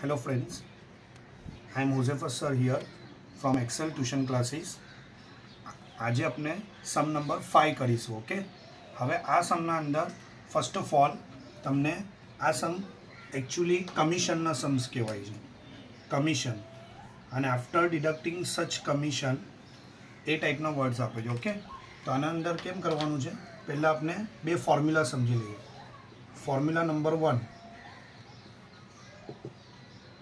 Hello friends, I am Josephus sir here from Excel Tuition Classes. आज अपने सम number 5 करीशुं. Okay, हवे आ समना अंदर first of all तमने आ सम actually कमिशनना sums कहेवाय छे. कमिशन અને आफ्टर डिडक्टिंग सच कमिशन ए टाइपना words आपे छे. ओके, तो आना अंदर केम करवानुं छे, पहला आपने बे फॉर्म्युला समझी लईए. Formula number 1,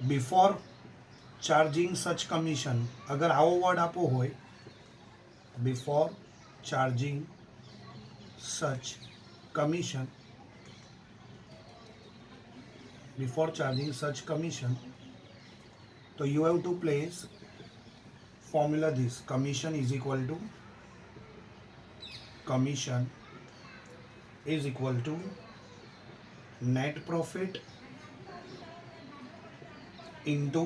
before charging such commission, अगर आवो वर्ड आपो होय, before charging such commission, before charging such commission, तो you have to place formula this: commission is equal to net profit into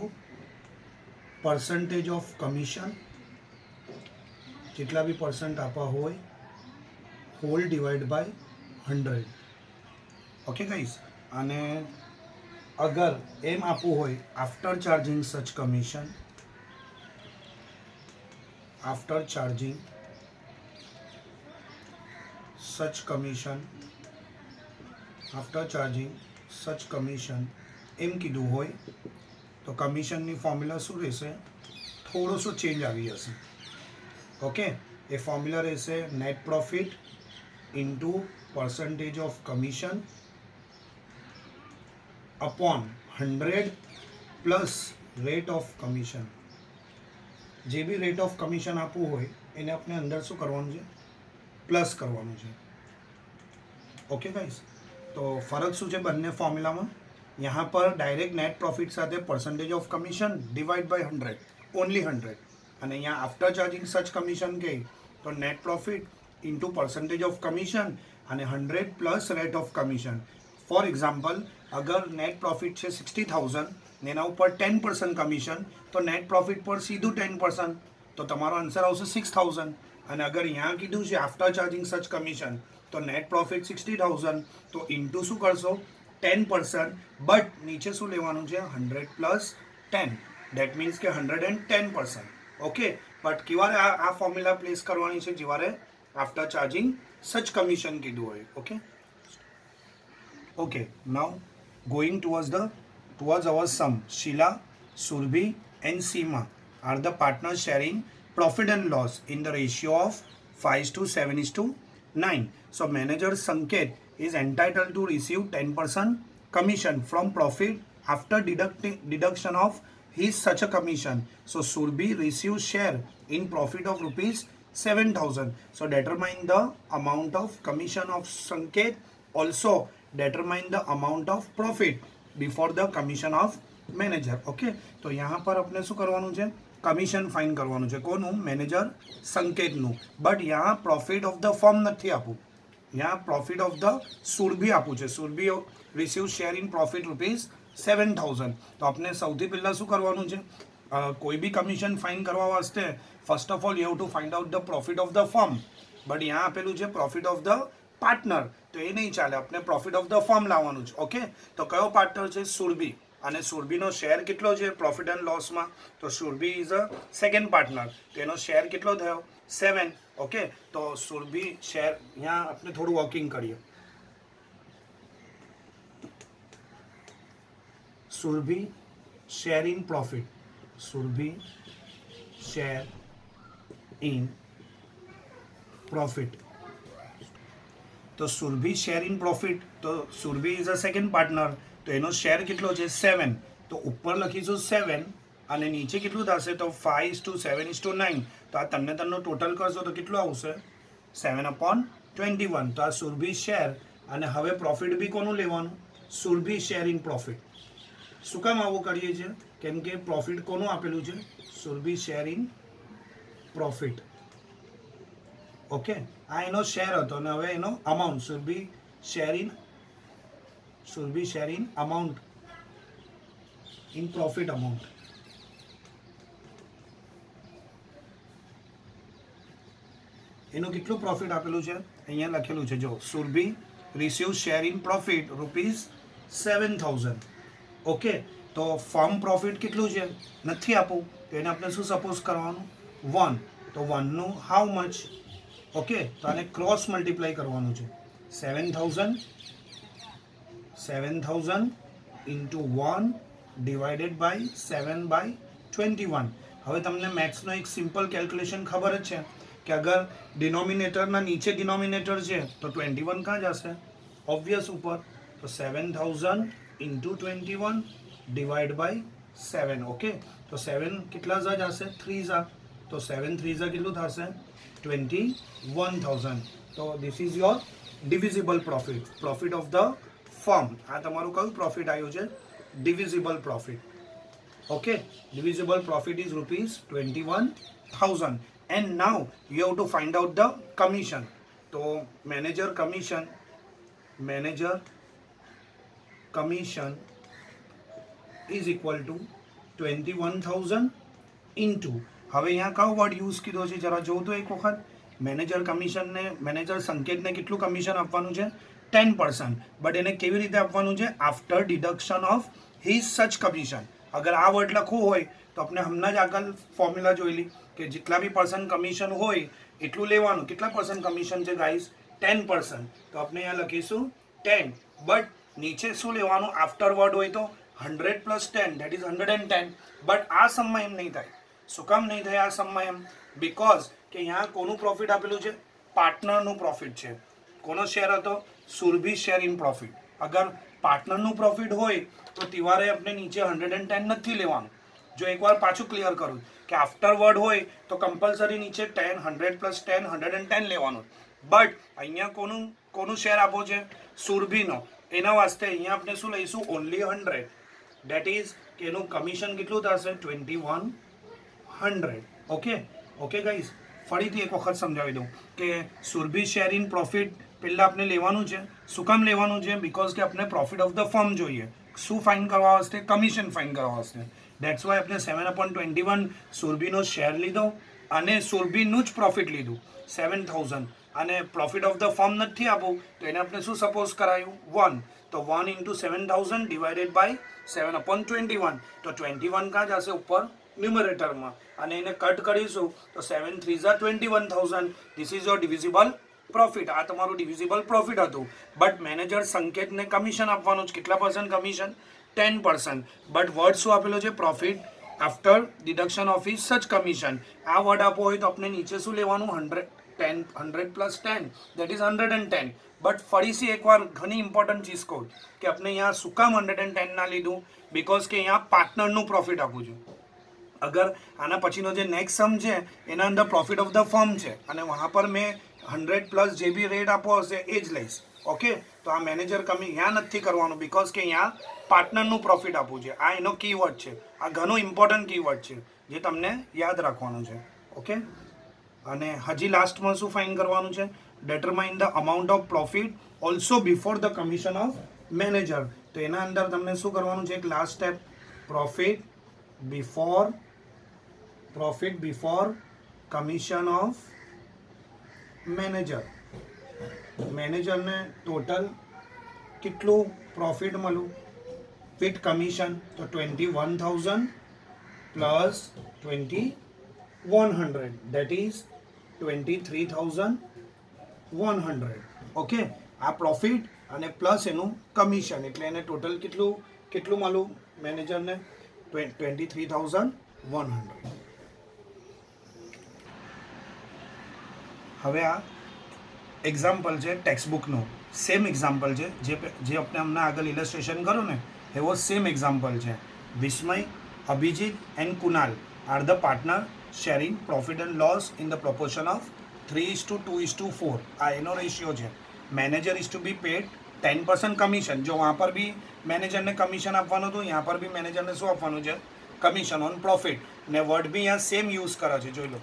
percentage of commission, जितला भी percent आपा होय, whole divide by 100. Okay guys, અને अगर एम आपू होय after charging such commission, after charging such commission, after charging such commission एम कीधुं होय तो कमिशन नी फॉर्म्युला शुं रहेशे, थोड़ो सो चेंज आवी जशे. ओके, ए फॉर्म्युला रहेशे net profit into percentage of commission upon 100 plus rate of commission. जे भी रेट ऑफ कमिशन आपू होय एने अपने अंदर शू करवानुं छे, प्लस करवानुं छे. ओके गाइस, तो फरक शू छे बंने फॉर्म्युला में. यहाँ पर डायरेक्ट नेट प्रॉफिट साथे percentage of commission divide by 100, only 100. અને यहाँ आफ्टर चार्जिंग सच कमिशन के तो net profit into percentage of commission અને 100 plus rate of commission. For example, अगर नेट प्रॉफिट है 60,000 ने एना ऊपर 10% कमिशन, तो नेट प्रॉफिट पर सीधू 10%, तो तमारो आंसर आवशे 6,000. અને अगर यहाँ कीधुं छे आफ्टर चार्जिंग सच कमिशन तो नेट प्रॉफिट 60,000, तो इंटू शू करशो 10%, बट नीचे शू लेवानुं छे 100 प्लस 10, डेट मीन्स के 110%. ओके, बट केवारे आ फॉर्म्युला प्लेस करवानी छे जेवारे आफ्टर चार्जिंग सच कमिशन कीधुं होय. Okay, okay, now going towards our sum. Sheila, Surbhi and Seema are the partners sharing profit and loss in the ratio of 5:7:9. So manager Sanket is entitled to receive 10% commission from profit after deduction of his such a commission. So Surbhi receives share in profit of rupees 7,000. So determine the amount of commission of Sanket. Also determine the amount of profit before the commission of manager. Okay, तो यहाँ पर अपने शू करवानुं छे, commission find करवानुं छे. कोनु? Manager संकेतनु. बट यहाँ प्रॉफिट ऑफ द फर्म नहीं आपू, यहाँ प्रॉफिट ऑफ द सुरभि आपू छे. Surbhi receive share in profit rupees 7,000. तो अपने सौथी पहला शू करवानुं छे, कोई भी कमिशन फाइंड करवा वास्ते first of all you have to find out the profit of the firm. But यहाँ आपेलू छे प्रॉफिट ऑफ द पार्टनर, तो ये नहीं चाले, अपने प्रॉफिट ऑफ द फर्म लावानुं छे. ओके, तो कयो पार्टनर छे? सुरभि. અને સુરભીનો શેર કેટલો છે પ્રોફિટ એન્ડ લોસમાં? તો Surabhi is a second partner, તો એનો શેર કેટલો થયો? 7. ઓકે, તો સુરભી શેર, यहाँ આપણે થોડું વર્કિંગ કરીએ. Surbhi share in profit, Surbhi share in profit. तो सुरभि शेयर इन प्रॉफिट, तो Surbhi is a second partner, तो एनो शेयर कितलो छे? 7. तो ऊपर लखीशुं 7 અને નીચે કેટલું થશે? તો 5:7:9. તો આ તન્નો ટોટલ કરશો તો કેટલું આવશે? 7/21. તો આ સુરભि શેર, અને હવે પ્રોફિટ બી કોનું લેવાનું? સુરભि શેર ઇન પ્રોફિટ. શું કામ આવું કરીએ છીએ? કેમ કે પ્રોફિટ કોનું આપેલું છે? Surabhi share in profit. Okay, आ एनो शेर हतो ने हवे एनो amount Surabhi share in amount in profit amount. एनो कितलू प्रॉफिट आपेलू छे? अहींया लखेलू छे, जो Surabhi receive share in profit rupees 7,000. Okay, તો ફર્મ પ્રોફિટ કેટલું છે નથી આપવું તો એને આપણે શું સપોઝ કરવાનું 1 તો 1નું હાઉ મચ ઓકે તો આને ક્રોસ મલ્ટીપ્લાય કરવાનું છે 7000 ઇન્ટુ 1 ડિવાઇડેડ બાય 7/21 હવે તમને મેથ્સનો એક સિમ્પલ કેલ્ક્યુલેશન ખબર જ છે કે અગર ડિનોમિનેટરના નીચે ડિનોમિનેટર છે તો 21 ક્યાં જશે ઓબ્વિયસ ઉપર તો 7000 ઇન્ટુ 21 ડિવાઇડ બાય 7 ઓકે તો 7 કેટલા જશે 3 જા તો 7 3 જા કેટલું થશે 21000 તો this is your divisible profit of the firm આ તમારું કયું પ્રોફિટ આવ્યું છે divisible profit okay divisible profit is rupees 21000 and now you have to find out the commission so manager commission is equal to 21000 into હવે यहाँ કયો word use કીધો છે જરા જોવો તો એક વખત મેનેજર કમિશન ને મેનેજર સંકેતને કેટલું કમિશન આપવાનું છે 10% બટ એને કેવી રીતે આપવાનું છે after deduction of his such commission અગર આ વર્ડ લખવું હોય તો આપણે હમણાં જ આગળ ફોર્મ્યુલા જોયેલી કે જેટલા બી પર્સન્ટ કમિશન હોય એટલું લેવાનું કેટલા પર્સન્ટ કમિશન છે ગાઈસ 10% તો આપણે અહીંયા લખીશું 10 બટ નીચે શું લેવાનું આફ્ટર વર્ડ હોય તો 100 + 10 દેટ ઇઝ 110 બટ આ સમમાં એમ નહીં થાય શું કામ નહીં થાય આ સમમાં એમ બીકોઝ કે અહીંયા કોનું પ્રોફિટ આપેલું છે પાર્ટનરનું પ્રોફિટ છે કોનો શેર હતો સુરભી શેર ઇન પ્રોફિટ અગર પાર્ટનરનું પ્રોફિટ હોય તો તિવારે આપણે નીચે 110 નથી લેવાનું જો એકવાર પાછું ક્લિયર કરું કે આફ્ટર વર્ડ હોય તો કમ્પલસરી નીચે 10 100 + 10 110 લેવાનું બટ અહીંયા કોનું શેર આપો છે સુરભીનો એના વાસ્તે અહીંયા આપણે શું લઈશું ઓનલી 100 દેટ ઇઝ કે એનું કમિશન કેટલું થશે 2100 ઓકે ગાઈઝ ફરીથી એક વખત સમજાવી દઉં કે સુરભી શેર ઇન પ્રોફિટ પહેલાં આપણે લેવાનું છે શું કામ લેવાનું છે બીકોઝ કે આપણે પ્રોફિટ ઓફ ધ ફર્મ જોઈએ શું ફાઇન કરવા વાસ્તે કમિશન ફાઇન કરવા વાસ્તે દેટ્સ વાય આપણે 7/21 સુરભીનો શેર લીધો અને સુરભીનું જ પ્રોફિટ લીધું 7000 અને પ્રોફિટ ઓફ ધ ફર્મ નથી આપવું તો એને આપણે શું સપોઝ કરાયું 1 તો 1 ઇન્ટુ 7000 ડિવાઇડેડ બાય 7/21 તો 21 ક્યાં જશે ઉપર ન્યુમરેટરમાં અને એને કટ કરીશું તો 7 3 Jha 21000 this is your divisible profit આ તમારું ડિવિઝિબલ પ્રોફિટ હતું બટ મેનેજર સંકેતને કમિશન આપવાનું છે કેટલા પર્સન્ટ કમિશન 10% બટ વર્ડ શું આપેલો છે profit after deduction of his such commission આ વર્ડ આપવો હોય તો આપણે નીચે શું લેવાનું 100 + 10 દેટ ઇઝ 110 બટ ફરીથી એકવાર ઘણી ઇમ્પોર્ટન્ટ ચીજ કહું કે આપણે અહીંયા શું કામ 110 ના લીધું બીકોઝ કે અહીંયા પાર્ટનરનું પ્રોફિટ આપવું છે અગર આના પછીનો જે નેક્સ્ટ સમ છે એના અંદર પ્રોફિટ ઓફ ધ ફર્મ છે અને વहाँ પર મેં 100+ જે બી રેટ આપવો હશે એ જ લઈશ ઓકે તો આ મેનેજર અહીંયા નથી કરવાનું બીકોઝ કે અહીંયા પાર્ટનરનું પ્રોફિટ આપવું છે આ એનો કીવર્ડ છે આ ઘણું ઇમ્પોર્ટન્ટ કીવર્ડ છે જે તમને યાદ રાખવાનું છે ઓકે અને હજી લાસ્ટમાં શું ફાઇન કરવાનું છે determine the amount of profit also before the commission of manager તો એના અંદર તમને શું કરવાનું છે એક last step profit before commission of મેનેજરને ટોટલ કેટલું પ્રોફિટ મળ્યું વિથ કમિશન તો 21000 પ્લસ 2100 દેટ ઇઝ 23100 ઓકે આ પ્રોફિટ અને પ્લસ એનું કમિશન એટલે એને ટોટલ કેટલું મળ્યું મેનેજરને 23100 હવે આ એક્ઝામ્પલ છે ટેક્સ્ટબુકનું સેમ એક્ઝામ્પલ છે જે આપણે હમણાં આગળ ઇલસ્ટ્રેશન કર્યું ને એવો સેમ એક્ઝામ્પલ છે Vismay Abhijit and Kunal are the partner sharing profit and loss in the proportion of 3:2:4 આ એનો રેશિયો છે manager is to be paid 10% commission जो वहाँ पर भी मैनेजर ने कमीशन આપવાનું હતું यहाँ पर भी मैनेजर ने શું આપવાનું છે કમિશન ઓન પ્રોફિટ ને વર્ડ બી यहाँ સેમ યુઝ કરે છે જોઈ લો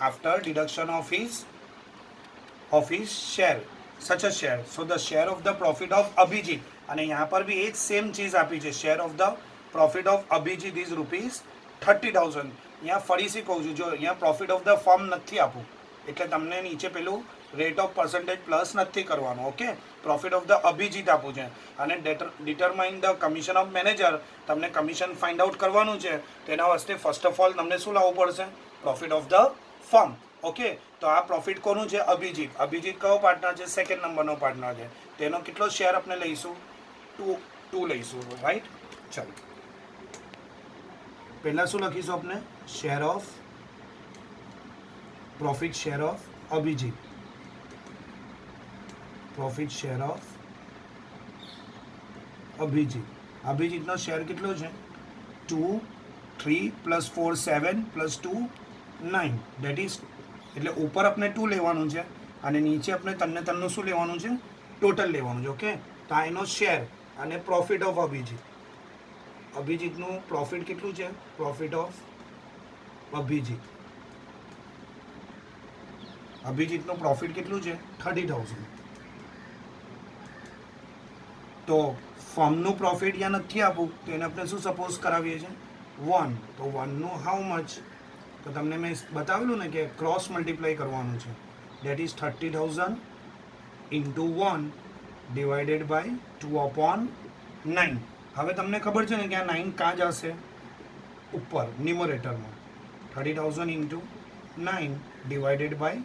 after deduction of his share such a share so the share of the profit of Abhijit અને यहाँ पर भी एक सेम चीज આપી છે share of the profit of Abhijit is ₹30,000 यहाँ ફરીથી કહું છું જો यहाँ प्रॉफिट ऑफ द फर्म નથી આપું એટલે તમને નીચે પેલું રેટ ઓફ પર્સન્ટેજ પ્લસ નથી કરવાનું okay profit of the Abhijit આપવું છે અને determine the commission of manager, તમને કમિશન ફાઇન્ડ આઉટ કરવાનું છે. તેના વાસ્તે ફર્સ્ટ ઓફ ઓલ તમને શું લાવવું પડશે? Profit of the firm. Okay, તો આ પ્રોફિટ કોનું છે? અભિજીત. અભિજીત કયો પાર્ટનર છે? સેકન્ડ નંબરનો પાર્ટનર છે. તેનો કેટલો શેર આપણે લઈશું? 2 લઈશું, રાઈટ. ચાલો પહેલા શું લખીશું આપણે? Share of profit, share of Abhijit, profit share of Abhijit. અભિજીતનો શેર કેટલો છે? 2, 3 + 4 7 + 2 9. દેટ ઇઝ, એટલે ઉપર આપણે 2 લેવાનું છે અને નીચે આપણે તન્નું શું લેવાનું છે? ટોટલ લેવાનું છે. ઓકે, તો આ એનો શેર અને પ્રોફિટ ઓફ અભિજીત. અભિજીતનું પ્રોફિટ કેટલું છે? Profit of Abhijit. અભિજીતનું પ્રોફિટ કેટલું છે? 30,000. તો ફર્મનું પ્રોફિટ યા નથી આપવું તો એને આપણે શું સપોઝ કરાવીએ છીએ? 1. તો 1નું હાઉ મચ? તો તમને મેં બતાવેલું ને કે ક્રોસ મલ્ટીપ્લાય કરવાનું છે. That is 30,000 into 1 divided by 2/9. હવે તમને ખબર છે ને કે આ 9 કાં જશે? ઉપર ન્યુમરેટરમાં. 30,000 ઇન્ટુ 9 ડિવાઇડેડ બાય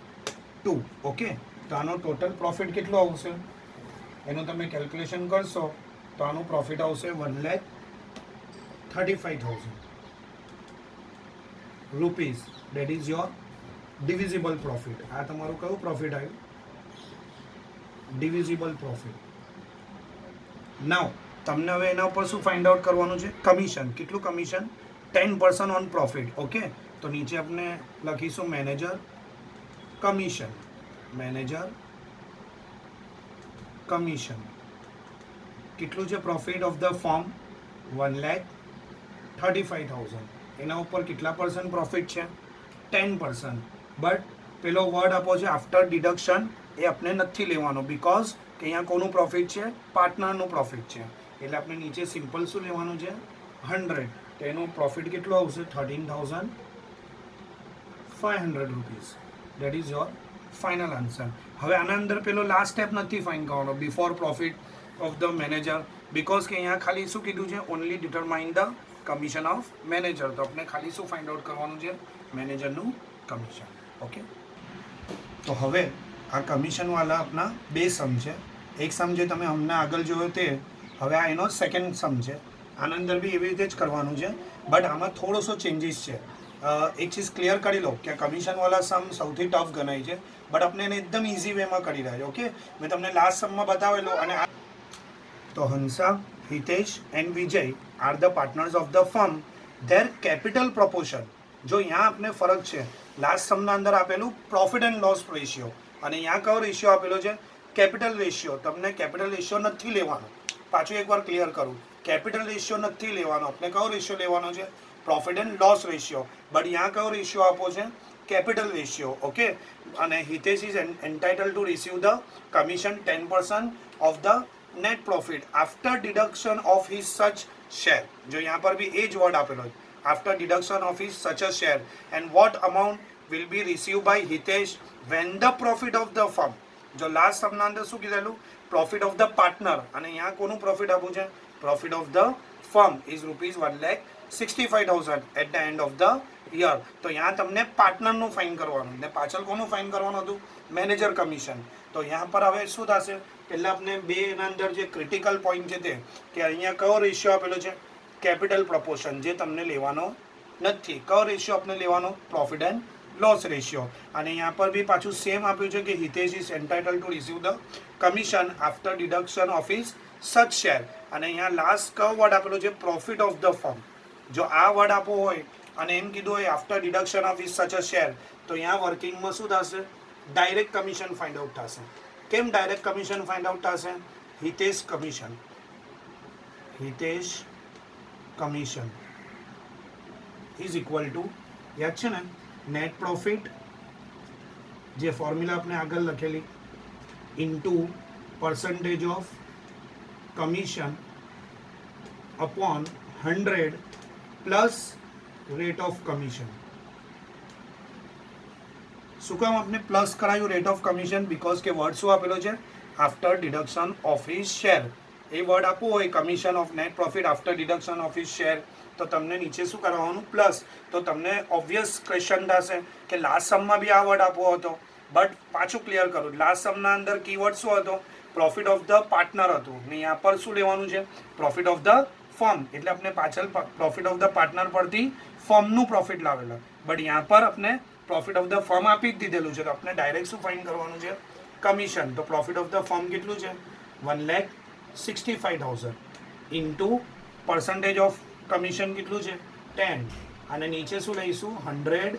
2. ઓકે, તો આનો ટોટલ પ્રોફિટ કેટલો આવશે? એનું તમે કેલ્ક્યુલેશન કરશો તો આનું પ્રોફિટ આવશે 1,35,000 rupees. That is your divisible profit. આ તમારું કયું પ્રોફિટ આવ્યું? Divisible profit. નાઉ તમને હવે એના ઉપર શું ફાઇન્ડ આઉટ કરવાનું છે? કમિશન. કેટલું કમિશન? 10% on profit. ઓકે, તો નીચે આપણે લખીશું મેનેજર કમિશન. Manager commission. કેટલું છે પ્રોફિટ ઓફ ધ ફર્મ? 1,35,000. એના ઉપર કેટલા % પ્રોફિટ છે? 10%. બટ પેલો વર્ડ આપો છે આફ્ટર ડિડક્શન, એ આપણે નથી લેવાનો બીકોઝ કે અહીંયા કોનું પ્રોફિટ છે? પાર્ટનરનું પ્રોફિટ છે. એટલે આપણે નીચે સિમ્પલ શું લેવાનું છે? 100. તો એનું પ્રોફિટ કેટલું આવશે? 13,500 rupees. That is your final answer. હવે આના અંદર પેલો લાસ્ટ સ્ટેપ નથી ફાઇન કરવાનો, before profit of the manager, because કે અહીંયા ખાલી શું કીધું છે? Only determine the commission of manager. તો આપણે ખાલી શું ફાઇન્ડ આઉટ કરવાનું છે? મેનેજરનું કમિશન. ઓકે, તો હવે આ કમિશનવાળા આપણા 2 સમ છે. એક સમ જે તમે હમણાં આગળ જોયો તે, હવે આ એનો સેકન્ડ સમ છે. આના અંદર બી એવી રીતે જ કરવાનું છે, બટ આમાં થોડોસો ચેન્જીસ છે. એક ચીજ ક્લિયર કરી લો કે કમિશનવાળા સમ સૌથી ટફ ગણાય છે, બટ આપણે એને એકદમ ઇઝી વેમાં કરી રહ્યા છે. ઓકે, મેં તમને લાસ્ટ સમમાં બતાવેલું. અને તો Hansa, Hitesh and Vijay are the partners of the firm. There capital proportion. જો અહીંયા આપણે ફરક છે, લાસ્ટ સમના અંદર આપેલું પ્રોફિટ એન્ડ લોસ રેશિયો અને અહીંયા કયો રેશિયો આપેલો છે? Capital ratio. તમને કેપિટલ રેશિયો નથી લેવાનો. પાછું એકવાર ક્લિયર કરું, કેપિટલ રેશિયો નથી લેવાનો. આપણે કયો રેશિયો લેવાનો છે? Profit and loss ratio. But અહીંયા કયો રેશિયો આપો છે? Capital ratio. ઓકે, અને Hitesh is entitle to receive the commission 10% of the net profit after deduction of his such share. જો यहाँ पर भी એ જ વર્ડ આપેલો છે, after deduction of his such a share. And what amount will be receive by Hitesh when the profit of the firm. જો last સમના અંદર શું કીધેલું? Profit of the partner. અને અહીંયા કોનું પ્રોફિટ આપવું છે? Profit of the firm is ₹1,65,000 at the end of the year. તો અહીંયા તમને પાર્ટનરનું ફાઇન કરવાનું ને પાછળ કોનું ફાઇન કરવાનું હતું? Manager commission. તો यहाँ પર હવે શું થશે? પહેલાં આપણે બે એના અંદર જે ક્રિટિકલ પોઈન્ટ છે તે કે અહીંયા કયો રેશિયો આપેલો છે? કેપિટલ પ્રપોર્શન, જે તમને લેવાનો નથી. કયો રેશિયો આપણે લેવાનો? Profit and loss ratio. અને यहाँ પર બી પાછું સેમ આપ્યું છે કે Hitesh is entitle to receive the commission after deduction of his such share. અને અહીંયા લાસ્ટ કયો વર્ડ આપેલો છે? Profit of the firm. જો આ વર્ડ આપવો હોય અને એમ કીધું હોય after deduction of his such a share, તો અહીંયા વર્કિંગમાં શું થશે? ડાયરેક્ટ કમિશન ફાઇન્ડ આઉટ થશે. કેમ ડાયરેક્ટ કમિશન ફાઇન્ડ આઉટ થશે? Hitesh commission. Hitesh commission is equal to, યાદ છે ને, નેટ પ્રોફિટ, જે ફોર્મ્યુલા આપણે આગળ લખેલી, into percentage of commission upon 100 plus rate of commission. શું કામ આપણે પ્લસ કરાયું રેટ ઓફ કમિશન? બીકોઝ કે વર્ડ શું આપેલો છે? आफ्टर डिडक्शन ऑफ हिज शेर ए वर्ड आपो होय commission of net profit after deduction of his शेर तो तमने नीचे शू करवानुं प्लस तो तमने ऑब्वियस क्वेश्चन थशे कि लास्ट सम में भी आ वर्ड आपो हतो बट पाछुं क्लियर करूं लास्ट सम ना अंदर कीवर्ड शुं हतो प्रॉफिट ऑफ द पार्टनर हतुं ने यहाँ पर शुं लेवानुं छे प्रॉफिट ऑफ द फर्म एटले अपने पाछळ प्रॉफिट ऑफ द पार्टनर परथी फर्मनुं प्रॉफिट लावेला बट यहाँ पर अपने प्रॉफिट ऑफ द फर्म आपी ज दीधेलुं छे तो अपने डायरेक्ट शुं फाइंड करवानुं छे कमीशन तो प्रॉफिट ऑफ द फर्म केटलुं छे 1,65,000 इंटू परसेंटेज ऑफ कमीशन केटलुं छे 10 અને નીચે શું લઈશું 100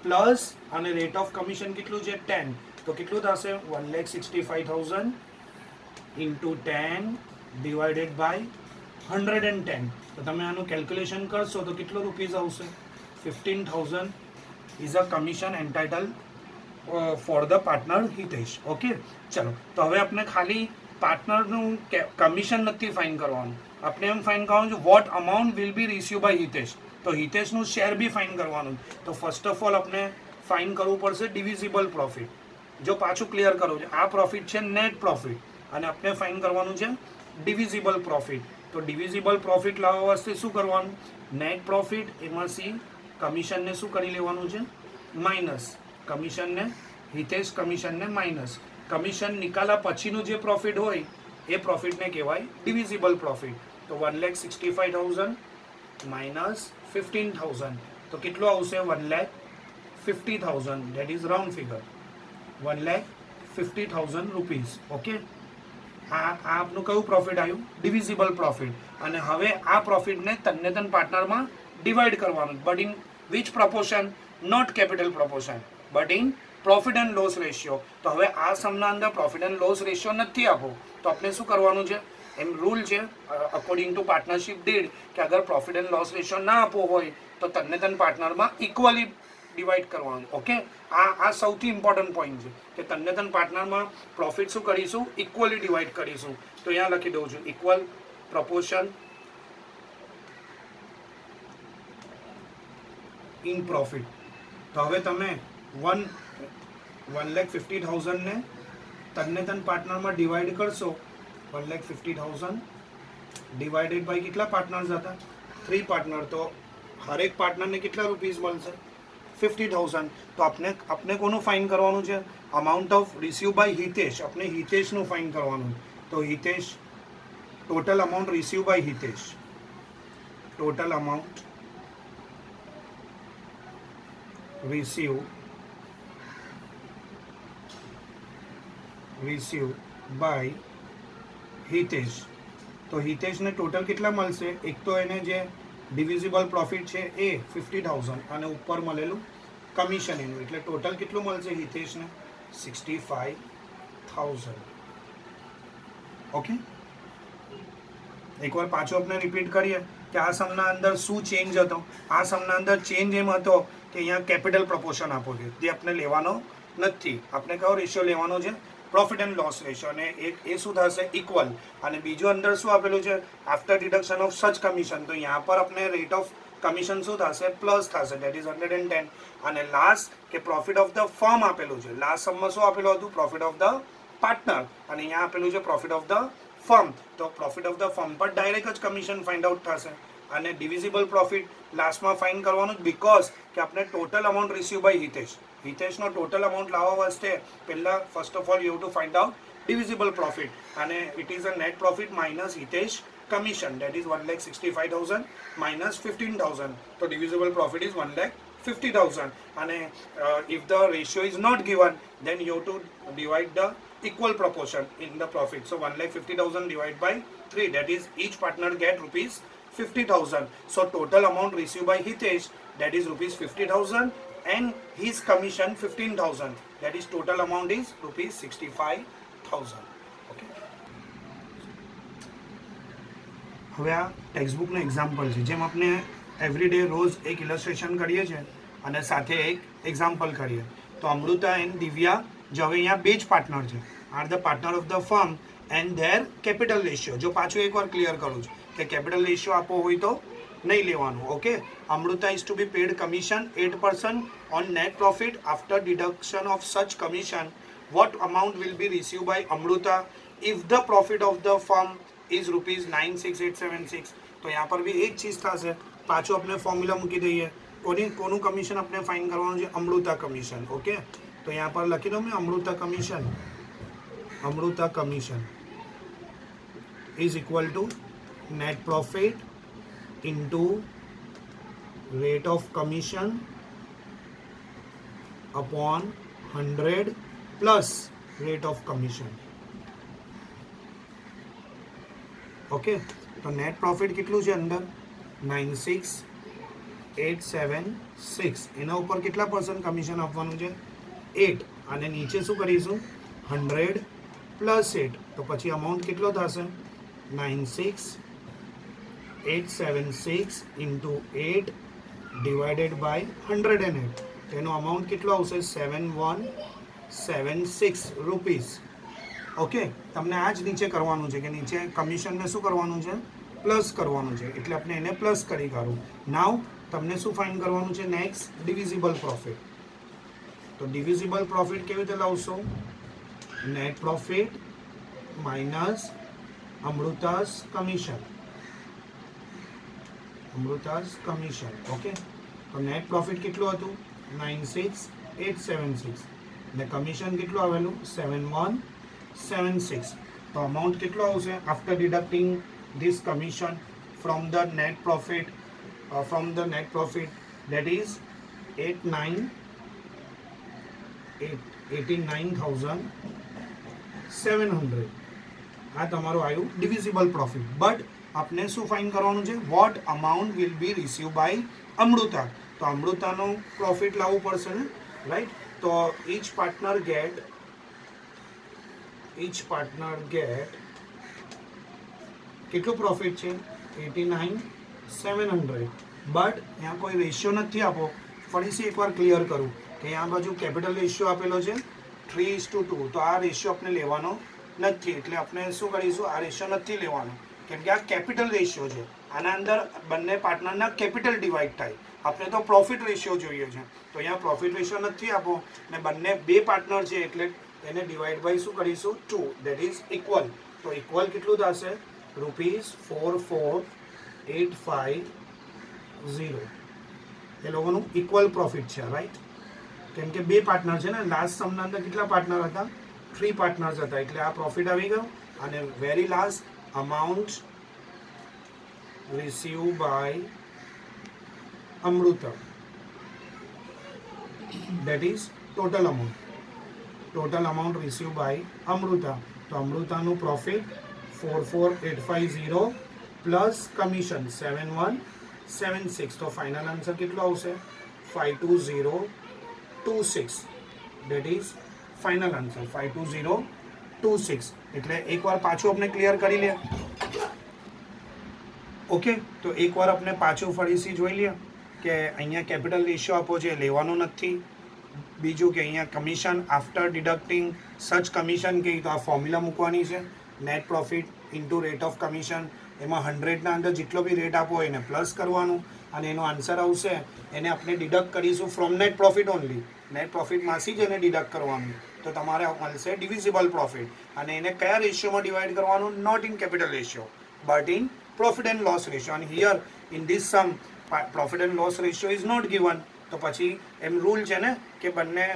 પ્લસ અને રેટ ઓફ કમિશન કેટલું છે 10 તો કેટલું થશે 1,65,000 ઇન્ટુ 10 ડિવાઇડેડ બાય 110 તો તમે આનું કેલ્ક્યુલેશન કરશો તો કેટલો રૂપીઝ આવશે 15,000 is a commission entitle for the partner Hitesh okay ચલો તો હવે આપણે ખાલી પાર્ટનરનું કમિશન નથી ફાઇન કરવાનું આપણે એમ ફાઇન કરવાનું છે what amount will be receive by Hitesh તો હિતેશનું શેર બી ફાઇન કરવાનું તો ફર્સ્ટ ઓફ ઓલ આપણે ફાઇન કરવું પડશે ડિવિઝિબલ પ્રોફિટ જો પાછું ક્લિયર કરવું છે આ પ્રોફિટ છે નેટ પ્રોફિટ અને આપણે ફાઇન કરવાનું છે ડિવિઝિબલ પ્રોફિટ તો ડિવિઝિબલ પ્રોફિટ લાવવા વાસ્તે શું કરવાનું નેટ પ્રોફિટ એમાંથી કમિશનને શું કરી લેવાનું છે માઇનસ કમિશનને હિતેશ કમિશનને માઇનસ કમિશન નિકાલા પછીનું જે પ્રોફિટ હોય એ પ્રોફિટને કહેવાય ડિવિઝિબલ પ્રોફિટ તો 1,65,000 માઇનસ 15,000 તો કેટલું આવશે 1,50,000 that is round figure 1,50,000 rupees okay આ આપનું કયું પ્રોફિટ આવ્યું ડિવિઝિબલ પ્રોફિટ અને હવે આ પ્રોફિટને તન્ને તન પાર્ટનરમાં ડિવાઈડ કરવાનું but in which proportion not capital proportion but in profit and loss ratio तो हवे आ समना अंदर प्रॉफिट एंड लॉस रेशियो नहीं आपो तो अपने शू करवानुं छे एम रूल है अकॉर्डिंग टू पार्टनरशिप डीड कि अगर प्रॉफिट एंड लॉस रेशियो ना आपो होय तो तन्ने तन पार्टनर में इक्वली डिवाइड करवानुं ओके आ सौथी इम्पोर्टंट पॉइंट है कि तन्ने तन पार्टनर में प्रॉफिट शू करीशुं इक्वली डिवाइड करीशुं तो यहाँ लखी दઉં છું इक्वल प्रपोर्शन इन प्रॉफिट तो हवे तमे 1,50,000 ने तन्ने तन पार्टनर में डिवाइड करशो 1,50,000 डिवाइडेड बाय कितना पार्टनर्स था 3 पार्टनर तो हर एक पार्टनर ने कितना रुपीज मळशे 50,000 तो अपने कोनु फाइन करवानुं छे amount of receive by Hitesh अपने हितेश नु फाइन करवानुं तो Hitesh total amount receive by Hitesh total amount receive by Hitesh तो हितेश ने टोटल कितना मळशे एक तो एने जे डिविजिबल प्रॉफिट छे ए 50,000 અને ઉપર મળેલું કમિશન એનું એટલે ટોટલ કેટલું મળશે હિતેશને 65,000 ઓકે એકવાર પાછો આપણે રિપીટ કરીએ કે આ સમના અંદર શું ચેન્જ હતો આ સમના અંદર ચેન્જ એમ હતો કે અહીંયા કેપિટલ પ્રપોર્શન આપો છે જે આપણે લેવાનો નથી આપણે કયો રેશિયો લેવાનો છે प्रॉफिट एंड लॉस रेशियो ने एक ए शू थशे इक्वल અને બીજો અંદર શું આપેલું છે after deduction of such commission तो यहाँ पर अपने रेट ऑफ कमीशन શું થશે પ્લસ થશે ધેટ ઇઝ 110 અને લાસ્ટ કે प्रॉफिट ऑफ द फर्म આપેલું છે લાસ્ટ સમમાં શું આપેલું હતું प्रॉफिट ऑफ द पार्टनर અને यहाँ આપેલું છે प्रॉफिट ऑफ द फर्म तो प्रॉफिट ऑफ द फर्म पर डायरेक्ट જ कमीशन फाइंड आउट થશે અને डिविजिबल प्रॉफिट लास्टમાં फाइंड કરવાનું बिकॉज કે આપણે total amount receive by Hitesh नो टोटल अमाउंट लावा वास्ते पहला first of all you have to find out divisible profit and it is a net profit minus Hitesh commission that is 1,65,000 minus 15,000 so divisible profit is 1,50,000 and if the ratio is not given then you have to divide the equal proportion in the profit so 1,50,000 divided by 3 that is each partner get rupees 50,000 so total amount received by Hitesh that is rupees 50,000 and his commission 15,000 that is total amount is rupees 65,000 okay હવે આ textbook નું example છે જેમ આપણે every day રોજ એક ઇલસ્ટ્રેશન કરીએ છીએ અને સાથે એક એક્ઝામ્પલ કરીએ તો અમૃતા એન્ડ દિવ્યા જો હવે અહીંયા બે જ પાર્ટનર છે R the partner of the firm and there capital ratio જો પાછું એકવાર ક્લિયર કરું છું કે કેપિટલ રેશિયો આપવો હોય તો नहीं लेवानुं okay Amrita is to be paid commission 8% on net profit after deduction of such commission what amount will be received by Amruta if the profit of the firm is rupees 96876. તો यहाँ पर भी एक चीज થશે, પાછો આપણે ફોર્મ્યુલા મૂકી દઈએ. કોનું કમિશન આપણે ફાઇન કરવાનું છે? અમૃતા કમિશન. ઓકે, તો यहाँ पर લખી દઉં મેં Amrita commission. Amrita commission is equal to net profit into rate of commission upon 100 plus rate of commission. Okay, તો નેટ પ્રોફિટ કેટલું છે અંદર? 96876. એના ઉપર કેટલા % કમિશન આપવાનું છે? 8. અને નીચે શું કરીશું? 100 પ્લસ 8. તો પછી અમાઉન્ટ કેટલો થશે? 96876 into 8 divided by 108. તેનો અમાઉન્ટ કેટલો આવશે? 7176 રૂપીસ. ઓકે, તમને આ જ નીચે કરવાનું છે કે નીચે કમિશનને શું કરવાનું છે? પ્લસ કરવાનું છે, એટલે આપણે એને પ્લસ કરી કાઢું. નાવ તમને શું ફાઇન કરવાનું છે? Next divisible profit. તો ડિવિઝિબલ પ્રોફિટ કેવી રીતે લાવશો? Net profit minus Amrita's commission. Amrita's commission. Okay, તો નેટ પ્રોફિટ કેટલું હતું? 96876 ને કમિશન કેટલું આવેલું? 7176. તો અમાઉન્ટ કેટલો આવશે after deducting this commission from the net profit? that is 89,700. આ તમારું આવ્યું ડિવિઝિબલ પ્રોફિટ. બટ આપણે શું ફાઇન કરવાનું છે? What amount will be receive by Amrita. તો અમૃતાનું પ્રોફિટ લાવવું પડશે ને, રાઈટ? તો each partner get કેટલું પ્રોફિટ છે? 89,700. બટ यहाँ કોઈ રેશિયો નથી આપો. ફરીથી એકવાર ક્લિયર કરું કે यहाँ બાજુ કેપિટલ રેશિયો આપેલો છે 3:2. તો આ રેશિયો આપણે લેવાનો નથી, એટલે આપણે શું કરીશું? આ રેશિયો નથી લેવાનો, કેમ કે આ કેપિટલ રેશિયો છે. આના અંદર બંને પાર્ટનરના કેપિટલ ડિવાઈડ થાય. આપણે તો પ્રોફિટ રેશિયો જોઈએ છે. તો અહીંયા પ્રોફિટ રેશિયો નથી આપો ને બંને બે પાર્ટનર છે, એટલે એને ડિવાઈડ બાય શું કરીશું? 2. That is equal. તો ઇક્વલ કેટલું થશે? ₹44,850. એ લોકોનું ઇક્વલ પ્રોફિટ છે, રાઈટ? કેમ કે બે પાર્ટનર છે ને. લાસ્ટ સમના અંદર કેટલા પાર્ટનર હતા? 3 પાર્ટનર્સ હતા, એટલે આ પ્રોફિટ આવી ગયો. અને very last amount receive by Amrita, that is total amount received by Amruta. તો અમૃતાનું પ્રોફિટ 44,850 પ્લસ કમિશન 7176. તો ફાઇનલ આન્સર કેટલો આવશે? 52026. that is final answer 52026. એટલે એકવાર પાછું આપણે ક્લિયર કરી લે. ઓકે, તો એકવાર આપણે પાછું ફરીથી જોઈ લઈએ કે અહીંયા કેપિટલ રેશિયો આપો છે, લેવાનો નથી. બીજું કે અહીંયા કમિશન આફ્ટર ડિડક્ટિંગ સચ કમિશન કે તો આ ફોર્મ્યુલા મૂકવાની છે. Net profit into rate of commission. એમાં 100ના અંદર જેટલો બી રેટ આપો એને પ્લસ કરવાનું, અને એનો આન્સર આવશે એને આપણે ડિડક્ટ કરીશું ફ્રોમ નેટ પ્રોફિટ ઓનલી. નેટ પ્રોફિટમાંથી જ એને ડિડક્ટ કરવાનું. તો તમારે મળશે ડિવિઝિબલ પ્રોફિટ. અને એને કયા રેશિયોમાં ડિવાઈડ કરવાનું? Not in capital ratio but in profit and loss ratio. અને here in this sum profit and loss ratio is not given. તો પછી એમ રૂલ છે ને કે બંને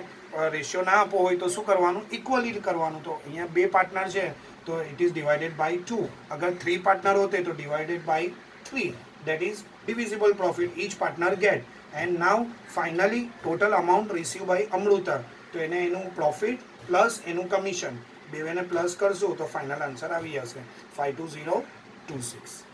રેશિયો ના આપો હોય તો શું કરવાનું? ઇક્વલી કરવાનું. તો અહીંયા બે પાર્ટનર છે તો ઇટ ઇઝ ડિવાઇડેડ બાય 2. અગર 3 પાર્ટનર હોતે તો divided by 3. that is divisible profit each partner get. and now finally total amount received by Amruta. તો એને એનું પ્રોફિટ પ્લસ એનું કમિશન બેને પ્લસ કરશું તો ફાઇનલ આન્સર આવી જશે 52026.